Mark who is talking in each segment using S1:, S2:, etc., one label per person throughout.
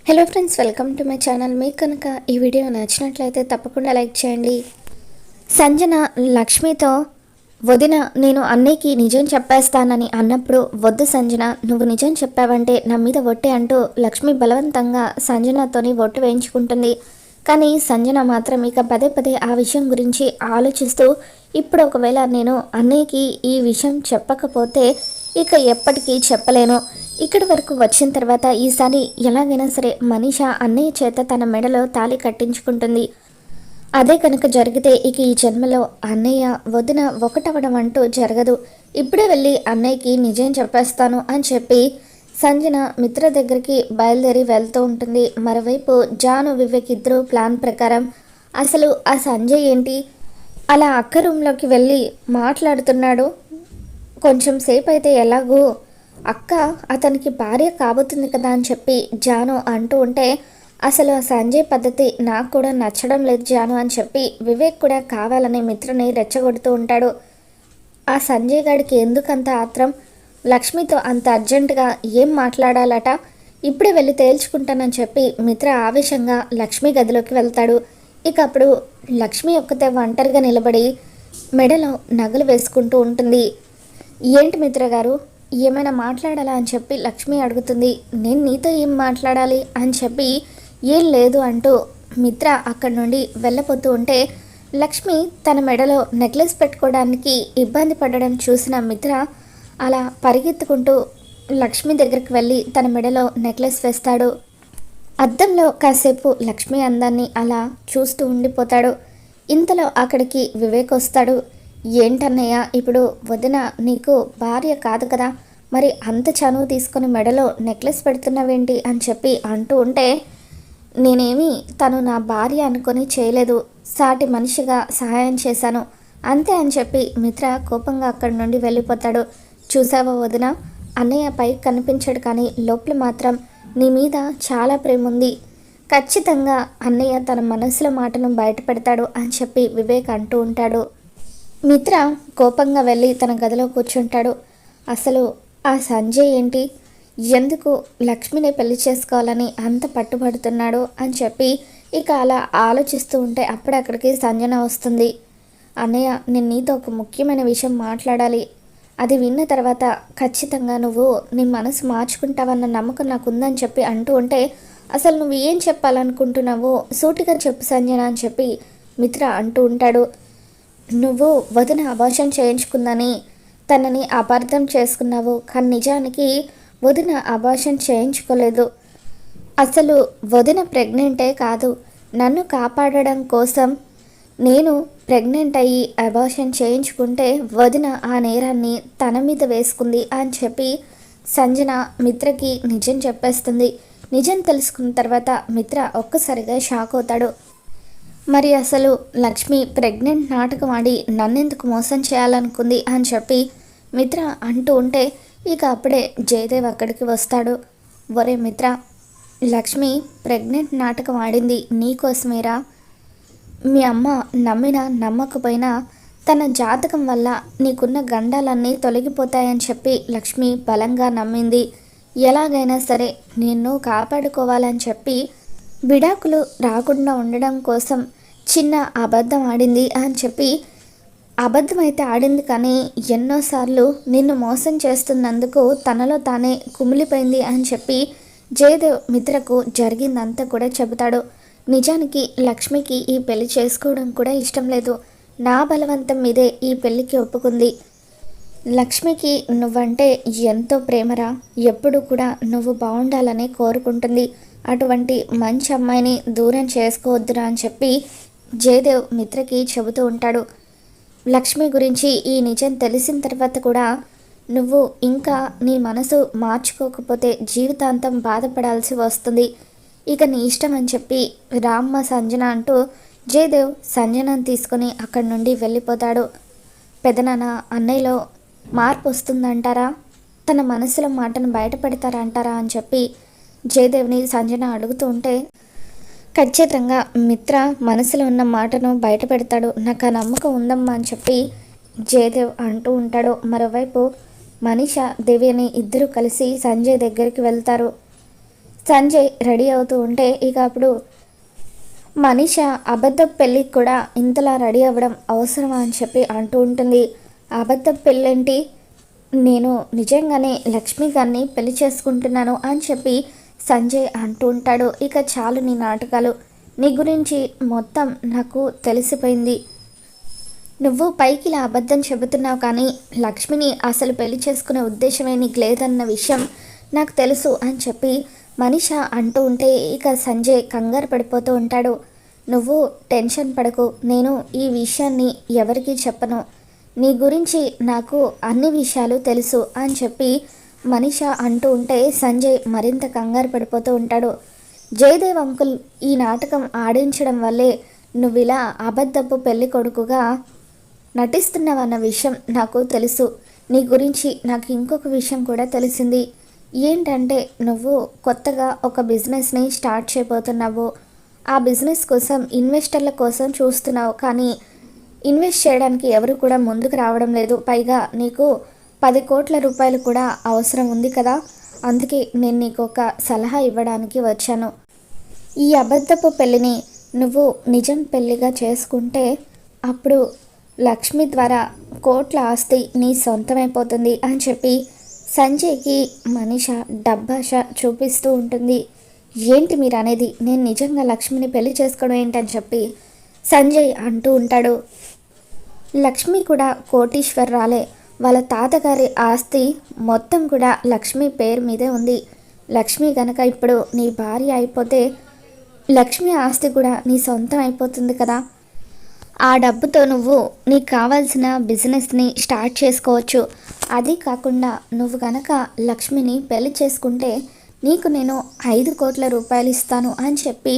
S1: Hello friends, welcome to my channel. మీకు కనుక ఈ వీడియో నచ్చినట్లయితే తప్పకుండా లైక్ చేయండి. సంజన లక్ష్మితో వదిన నేను అన్నయ్యకి నిజం చెప్పేస్తానని అన్నప్పుడు, వద్దు సంజన, నువ్వు నిజం చెప్పావంటే నా మీద ఒట్టే అంటూ లక్ష్మి బలవంతంగా సంజనతోని ఒట్టు వేయించుకుంటుంది. కానీ సంజన మాత్రం ఇక పదే పదే ఆ విషయం గురించి ఆలోచిస్తూ, ఇప్పుడు ఒకవేళ నేను అన్నయ్యకి ఈ విషయం చెప్పకపోతే ఇక ఎప్పటికీ చెప్పలేను. ఇక్కడి వరకు వచ్చిన తర్వాత ఈసారి ఎలాగైనా సరే మనీష అన్నయ్య చేత తన మెడలో తాళి కట్టించుకుంటుంది. అదే కనుక జరిగితే ఇక ఈ జన్మలో అన్నయ్య వదిన ఒకటవడం అంటూ జరగదు. ఇప్పుడే వెళ్ళి అన్నయ్యకి నిజం చెప్పేస్తాను అని చెప్పి సంజన మిత్ర దగ్గరికి బయలుదేరి వెళ్తూ ఉంటుంది. మరోవైపు జాను వివేక్ ఇద్దరు ప్లాన్ ప్రకారం అసలు ఆ సంజయ్ ఏంటి అలా అక్క రూమ్లోకి వెళ్ళి మాట్లాడుతున్నాడు. కొంచెం సేపు అయితే ఎలాగూ అక్క అతనికి భార్య కాబోతుంది కదా అని చెప్పి జాను అంటూ ఉంటే, అసలు ఆ సంజయ్ పద్ధతి నాకు కూడా నచ్చడం లేదు జాను అని చెప్పి వివేక్ కూడా కావాలని మిత్రని రెచ్చగొడుతూ ఉంటాడు. ఆ సంజయ్ గారికి ఎందుకంత ఆత్రం? లక్ష్మితో అంత అర్జెంటుగా ఏం మాట్లాడాలట? ఇప్పుడే వెళ్ళి తేల్చుకుంటానని చెప్పి మిత్ర ఆవేశంగా లక్ష్మి గదిలోకి వెళ్తాడు. ఇక అప్పుడు లక్ష్మి ఒక్కతే ఒంటరిగా నిలబడి మెడలో నగలు వేసుకుంటూ ఉంటుంది. ఏంటి మిత్ర గారు, ఏమైనా మాట్లాడాలా అని చెప్పి లక్ష్మి అడుగుతుంది. నేను నీతో ఏం మాట్లాడాలి అని చెప్పి, ఏం లేదు అంటూ మిత్ర అక్కడి నుండి వెళ్ళిపోతూ ఉంటే, లక్ష్మి తన మెడలో నెక్లెస్ పెట్టుకోవడానికి ఇబ్బంది పడడం చూసిన మిత్ర అలా పరిగెత్తుకుంటూ లక్ష్మి దగ్గరికి వెళ్ళి తన మెడలో నెక్లెస్ వేస్తాడు. అద్దంలో కాసేపు లక్ష్మి అందాన్ని అలా చూస్తూ ఉండిపోతాడు. ఇంతలో అక్కడికి వివేక్ వస్తాడు. ఏంటన్నయ్య, ఇప్పుడు వదిన నీకు భార్య కాదు కదా, మరి అంత చనువు తీసుకొని మెడలో నెక్లెస్ పెడుతున్నావేంటి అని చెప్పి అంటూ ఉంటే, నేనేమి తను నా భార్య అనుకొని చేయలేదు, సాటి మనిషిగా సహాయం చేశాను అంతే అని చెప్పి మిత్ర కోపంగా అక్కడి నుండి వెళ్ళిపోతాడు. చూసావా వదిన, అన్నయ్య పైకి కనిపించాడు కానీ లోపల మాత్రం నీ మీద చాలా ప్రేమ ఉంది. ఖచ్చితంగా అన్నయ్య తన మనసులో మాటను బయట పెడతాడు అని చెప్పి వివేక్ అంటూ ఉంటాడు. మిత్ర కోపంగా వెళ్ళి తన గదిలో కూర్చుంటాడు. అసలు ఆ సంజయ్ ఏంటి, ఎందుకు లక్ష్మిని పెళ్లి చేసుకోవాలని అంత పట్టుబడుతున్నాడు అని చెప్పి ఇక అలా ఆలోచిస్తూ ఉంటే అప్పుడే అక్కడికి సంజన వస్తుంది. అన్నయ్య, నేను నీతో ఒక ముఖ్యమైన విషయం మాట్లాడాలి. అది విన్న తర్వాత ఖచ్చితంగా నువ్వు నీ మనసు మార్చుకుంటావన్న నమ్మకం నాకు ఉందని చెప్పి అంటూ ఉంటే, అసలు నువ్వు ఏం చెప్పాలనుకుంటున్నావో సూటిగా చెప్పు సంజన అని చెప్పి మిత్ర అంటూ ఉంటాడు. నువ్వు వదిన అబార్షన్ చేయించుకుందని తనని అపార్థం చేసుకున్నావు, కానీ నిజానికి వదిన అబార్షన్ చేయించుకోలేదు. అసలు వదిన ప్రెగ్నెంటే కాదు, నన్ను కాపాడడం కోసం నేను ప్రెగ్నెంట్ అయ్యి అబార్షన్ చేయించుకుంటే వదిన ఆ నేరాన్ని తన మీద వేసుకుంది అని చెప్పి సంజన మిత్రకి నిజం చెప్పేస్తుంది. నిజం తెలుసుకున్న తర్వాత మిత్ర ఒక్కసారిగా షాక్ అవుతాడు. మరి అసలు లక్ష్మి ప్రెగ్నెంట్ నాటకం ఆడి నన్నెందుకు మోసం చేయాలనుకుంది అని చెప్పి మిత్ర అంటూ ఉంటే, ఇక అప్పుడే జయదేవ్ అక్కడికి వస్తాడు. ఒరే మిత్ర, లక్ష్మి ప్రెగ్నెంట్ నాటకం ఆడింది నీకోసమేరా. మీ అమ్మ నమ్మినా నమ్మకపోయినా తన జాతకం వల్ల నీకున్న గండాలన్నీ తొలగిపోతాయని చెప్పి లక్ష్మి బలంగా నమ్మింది. ఎలాగైనా సరే నిన్ను కాపాడుకోవాలని చెప్పి విడాకులు రాకుండా ఉండడం కోసం చిన్న అబద్ధం ఆడింది అని చెప్పి, అబద్ధమైతే ఆడింది కానీ ఎన్నోసార్లు నిన్ను మోసం చేస్తున్నందుకు తనలో తానే కుమిలిపోయింది అని చెప్పి జయదేవ్ మిత్రకు జరిగిందంతా కూడా చెబుతాడు. నిజానికి లక్ష్మికి ఈ పెళ్లి చేసుకోవడం కూడా ఇష్టం లేదు. నా బలవంతం మీదే ఈ పెళ్లికి ఒప్పుకుంది. లక్ష్మికి నువ్వంటే ఎంతో ప్రేమరా, ఎప్పుడు కూడా నువ్వు బాగుండాలని కోరుకుంటుంది. అటువంటి మంచి అమ్మాయిని దూరం చేసుకోవద్దురా అని చెప్పి జయదేవ్ మిత్రకి చెబుతూ ఉంటాడు. లక్ష్మి గురించి ఈ నిజం తెలిసిన తర్వాత కూడా నువ్వు ఇంకా నీ మనసు మార్చుకోకపోతే జీవితాంతం బాధపడాల్సి వస్తుంది. ఇక నీ ఇష్టం అని చెప్పి రామ్మ సంజన అంటూ జయదేవ్ సంజనను తీసుకొని అక్కడి నుండి వెళ్ళిపోతాడు. పెదనాన్న, అన్నయ్యలో మార్పు వస్తుందంటారా, తన మనసులో మాటను బయట పెడతారంటారా అని చెప్పి జయదేవ్ని సంజన అడుగుతూ ఉంటే, ఖచ్చితంగా మిత్ర మనసులో ఉన్న మాటను బయట పెడతాడు, నాకు ఆ నమ్మకం ఉందమ్మా అని చెప్పి జయదేవ్ అంటూ ఉంటాడు. మరోవైపు మనీష దేవి అని ఇద్దరు కలిసి సంజయ్ దగ్గరికి వెళ్తారు. సంజయ్ రెడీ అవుతూ ఉంటే ఇక అప్పుడు మనీష అబద్ధపు పెళ్ళికి కూడా ఇంతలా రెడీ అవ్వడం అవసరమా అని చెప్పి అంటూ ఉంటుంది. అబద్ధపు పెళ్ళేంటి, నేను నిజంగానే లక్ష్మి గారిని పెళ్లి చేసుకుంటున్నాను అని చెప్పి సంజయ్ అంటూ ఉంటాడు. ఇక చాలు నీ నాటకాలు, నీ గురించి మొత్తం నాకు తెలిసిపోయింది. నువ్వు పైకి ఇలా అబద్ధం చెబుతున్నావు కానీ లక్ష్మిని అసలు పెళ్లి చేసుకునే ఉద్దేశమే నీకు లేదన్న విషయం నాకు తెలుసు అని చెప్పి మనీష అంటూ ఉంటే ఇక సంజయ్ కంగారు పడిపోతూ ఉంటాడు. నువ్వు టెన్షన్ పడకు, నేను ఈ విషయాన్ని ఎవరికీ చెప్పను, నీ గురించి నాకు అన్ని విషయాలు తెలుసు అని చెప్పి మనీష అంటూ ఉంటే సంజయ్ మరింత కంగారు పడిపోతూ ఉంటాడు. జయదేవ్ అంకుల్ ఈ నాటకం ఆడించడం వల్లే నువ్వు ఇలా అబద్ధపు పెళ్లి కొడుకుగా నటిస్తున్నావన్న విషయం నాకు తెలుసు. నీ గురించి నాకు ఇంకొక విషయం కూడా తెలిసింది. ఏంటంటే నువ్వు కొత్తగా ఒక బిజినెస్ని స్టార్ట్ చేయబోతున్నావు. ఆ బిజినెస్ కోసం ఇన్వెస్టర్ల కోసం చూస్తున్నావు, కానీ ఇన్వెస్ట్ చేయడానికి ఎవరు కూడా ముందుకు రావడం లేదు. పైగా నీకు 10 కోట్ల రూపాయలు కూడా అవసరం ఉంది కదా, అందుకే నేను నీకు ఒక సలహా ఇవ్వడానికి వచ్చాను. ఈ అబద్ధపు పెళ్ళిని నువ్వు నిజం పెళ్ళిగా చేసుకుంటే అప్పుడు లక్ష్మి ద్వారా కోట్ల ఆస్తి నీ సొంతమైపోతుంది అని చెప్పి సంజయ్కి మనీష డబ్బాష చూపిస్తూ ఉంటుంది. ఏంటి మీరు అనేది, నేను నిజంగా లక్ష్మిని పెళ్లి చేసుకోవడం ఏంటని చెప్పి సంజయ్ అంటూ ఉంటాడు. లక్ష్మి కూడా కోటీశ్వరరాలే, వాళ్ళ తాతగారి ఆస్తి మొత్తం కూడా లక్ష్మి పేరు మీదే ఉంది. లక్ష్మి గనక ఇప్పుడు నీ భార్య అయిపోతే లక్ష్మి ఆస్తి కూడా నీ సొంతం అయిపోతుంది కదా, ఆ డబ్బుతో నువ్వు నీకు కావాల్సిన బిజినెస్ని స్టార్ట్ చేసుకోవచ్చు. అది కాకుండా నువ్వు కనుక లక్ష్మిని పెళ్లి చేసుకుంటే నీకు నేను 5 కోట్ల రూపాయలు ఇస్తాను అని చెప్పి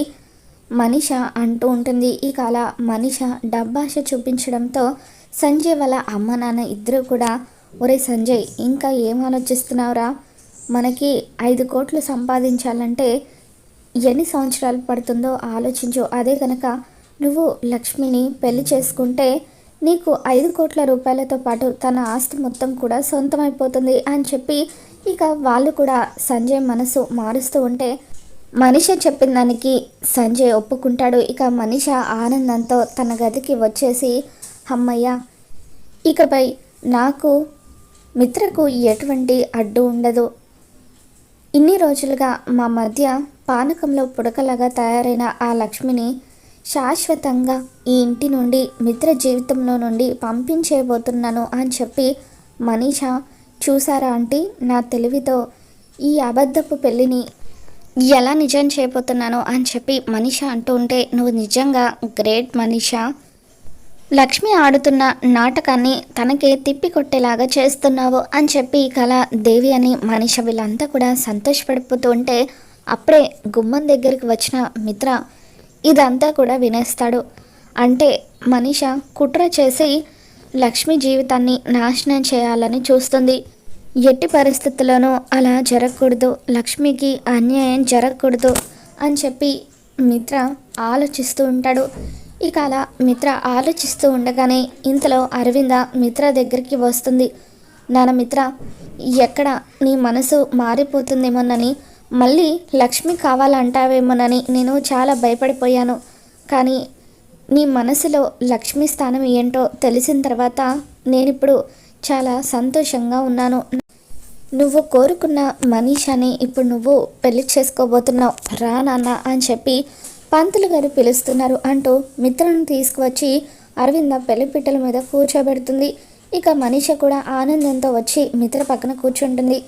S1: మనీష అంటూ ఉంటుంది. ఇక అలా మనీష డబ్బాష చూపించడంతో సంజయ్ వాళ్ళ అమ్మ నాన్న ఇద్దరు కూడా, ఒరే సంజయ్ ఇంకా ఏం ఆలోచిస్తున్నావురా, మనకి 5 కోట్లు సంపాదించాలంటే ఎన్ని సంవత్సరాలు పడుతుందో ఆలోచించు. అదే కనుక నువ్వు లక్ష్మిని పెళ్లి చేసుకుంటే నీకు 5 కోట్ల రూపాయలతో పాటు తన ఆస్తి మొత్తం కూడా సొంతమైపోతుంది అని చెప్పి ఇక వాళ్ళు కూడా సంజయ్ మనసు మారుస్తూ ఉంటే మనీష చెప్పిన దానికి సంజయ్ ఒప్పుకుంటాడు. ఇక మనీష ఆనందంతో తన గదికి వచ్చేసి, అమ్మయ్య, ఇకపై నాకు మిత్రకు ఎటువంటి అడ్డు ఉండదు. ఇన్ని రోజులుగా మా మధ్య పానకంలో పుడకలాగా తయారైన ఆ లక్ష్మిని శాశ్వతంగా ఈ ఇంటి నుండి మిత్ర జీవితంలో నుండి పంపించేయబోతున్నాను అని చెప్పి మనీష, చూసారా ఆంటీ, నా తెలివితో ఈ అబద్ధపు పెళ్ళిని ఎలా నిజం చేయబోతున్నాను అని చెప్పి మనీష అంటూ ఉంటే, నువ్వు నిజంగా గ్రేట్ మనీష, లక్ష్మి ఆడుతున్న నాటకాన్ని తనకే తిప్పి కొట్టేలాగా చేస్తున్నావు అని చెప్పి కళ దేవి అని మనీష వీళ్ళంతా కూడా సంతోషపడిపోతూ ఉంటే అప్పుడే గుమ్మం దగ్గరికి వచ్చిన మిత్ర ఇదంతా కూడా వినేస్తాడు. అంటే మనీష కుట్ర చేసి లక్ష్మి జీవితాన్ని నాశనం చేయాలని చూస్తుంది. ఎట్టి పరిస్థితుల్లోనూ అలా జరగకూడదు, లక్ష్మికి అన్యాయం జరగకూడదు అని చెప్పి మిత్ర ఆలోచిస్తూ ఉంటాడు. ఇక అలా మిత్ర ఆలోచిస్తూ ఉండగానే ఇంతలో అరవింద మిత్ర దగ్గరికి వస్తుంది. నాన్న మిత్ర, ఎక్కడ నీ మనసు మారిపోతుందేమోనని, మళ్ళీ లక్ష్మి కావాలంటావేమోనని నేను చాలా భయపడిపోయాను. కానీ నీ మనసులో లక్ష్మి స్థానం ఏంటో తెలిసిన తర్వాత నేనిప్పుడు చాలా సంతోషంగా ఉన్నాను. నువ్వు కోరుకున్న మనీషాని ఇప్పుడు నువ్వు పెళ్లి చేసుకోబోతున్నావు, రా నాన్న అని చెప్పి పంతులు గారు పిలుస్తున్నారు అంటూ మిత్రను తీసుకువచ్చి అరవింద పెళ్లిపీటల మీద కూర్చోబెడుతుంది. ఇక మనీష కూడా ఆనందంతో వచ్చి మిత్ర పక్కన కూర్చుంటుంది.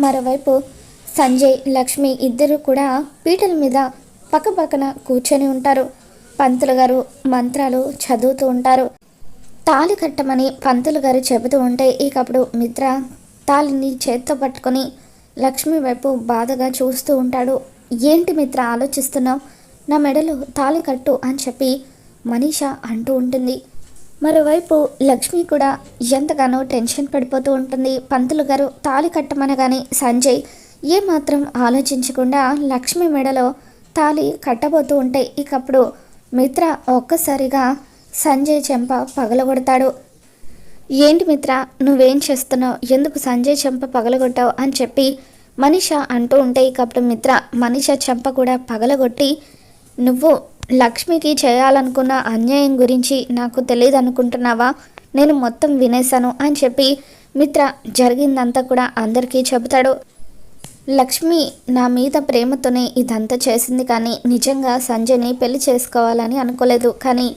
S1: మరోవైపు సంజయ్ లక్ష్మి ఇద్దరు కూడా పీటల మీద పక్కపక్కన కూర్చొని ఉంటారు. పంతులు గారు మంత్రాలు చదువుతూ ఉంటారు. తాళి కట్టమని పంతులు గారు చెబుతూ ఉంటే ఇకప్పుడు మిత్ర తాళిని చేత్తో పట్టుకొని లక్ష్మి వైపు బాధగా చూస్తూ ఉంటాడు. ఏంటి మిత్ర ఆలోచిస్తున్నావు, నా మెడలో తాళి కట్టు అని చెప్పి మనీష అంటూ ఉంటుంది. మరోవైపు లక్ష్మి కూడా ఎంతగానో టెన్షన్ పడిపోతూ ఉంటుంది. పంతులు గారు తాళి కట్టమనగానే సంజయ్ ఏమాత్రం ఆలోచించకుండా లక్ష్మి మెడలో తాళి కట్టబోతూ ఉంటే ఇకప్పుడు మిత్ర ఒక్కసారిగా సంజయ్ చెంప పగలగొడతాడు. ఏంటి మిత్ర, నువ్వేం చేస్తున్నావు, ఎందుకు సంజయ్ చెంప పగలగొట్టావు అని చెప్పి మనిష అంటూ ఉంటే ఇక అప్పుడు మిత్ర మనిష చెంప కూడా పగలగొట్టి, నువ్వు లక్ష్మికి చేయాలనుకున్న అన్యాయం గురించి నాకు తెలియదు అనుకుంటున్నావా? నేను మొత్తం వినేశాను అని చెప్పి మిత్ర జరిగిందంతా కూడా అందరికీ చెబుతాడు. లక్ష్మి నా మీద ప్రేమతోనే ఇదంతా చేసింది, కానీ నిజంగా సంజయ్ని పెళ్లి చేసుకోవాలని అనుకోలేదు. కానీ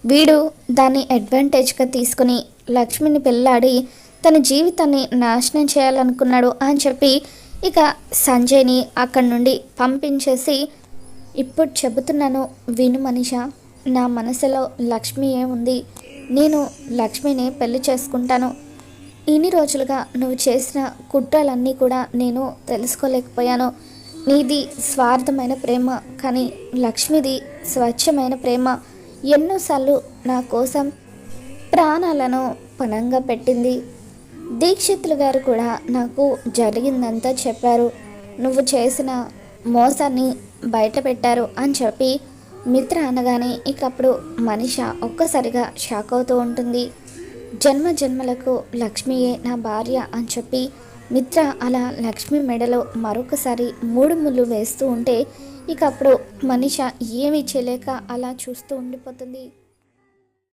S1: వీడు దాన్ని అడ్వాంటేజ్గా తీసుకుని లక్ష్మిని పెళ్ళాడి తన జీవితాన్ని నాశనం చేయాలనుకున్నాడు అని చెప్పి ఇక సంజయ్ని అక్కడి నుండి పంపించేసి, ఇప్పుడు చెబుతున్నాను విను మనిష, నా మనసులో లక్ష్మి ఏముంది, నేను లక్ష్మిని పెళ్లి చేసుకుంటాను. ఇన్ని రోజులుగా నువ్వు చేసిన కుట్రలన్నీ కూడా నేను తెలుసుకోలేకపోయాను. నీది స్వార్థమైన ప్రేమ, కానీ లక్ష్మిది స్వచ్ఛమైన ప్రేమ. ఎన్నోసార్లు నా కోసం ప్రాణాలను పణంగా పెట్టింది. దీక్షితులు గారు కూడా నాకు జరిగిందంతా చెప్పారు. నువ్వు చేసిన మోసాన్ని బయట పెట్టారు అని చెప్పి మిత్ర అనగానే ఇకప్పుడు మనిష ఒక్కసారిగా షాక్ అవుతూ ఉంటుంది. జన్మ జన్మలకు లక్ష్మియే నా భార్య అని చెప్పి మిత్ర అలా లక్ష్మి మెడలో మరొకసారి 3 ముళ్ళు వేస్తూ ఉంటే ఇక అప్పుడు మనిష ఏమీ చేయలేక అలా చూస్తూ ఉండిపోతుంది.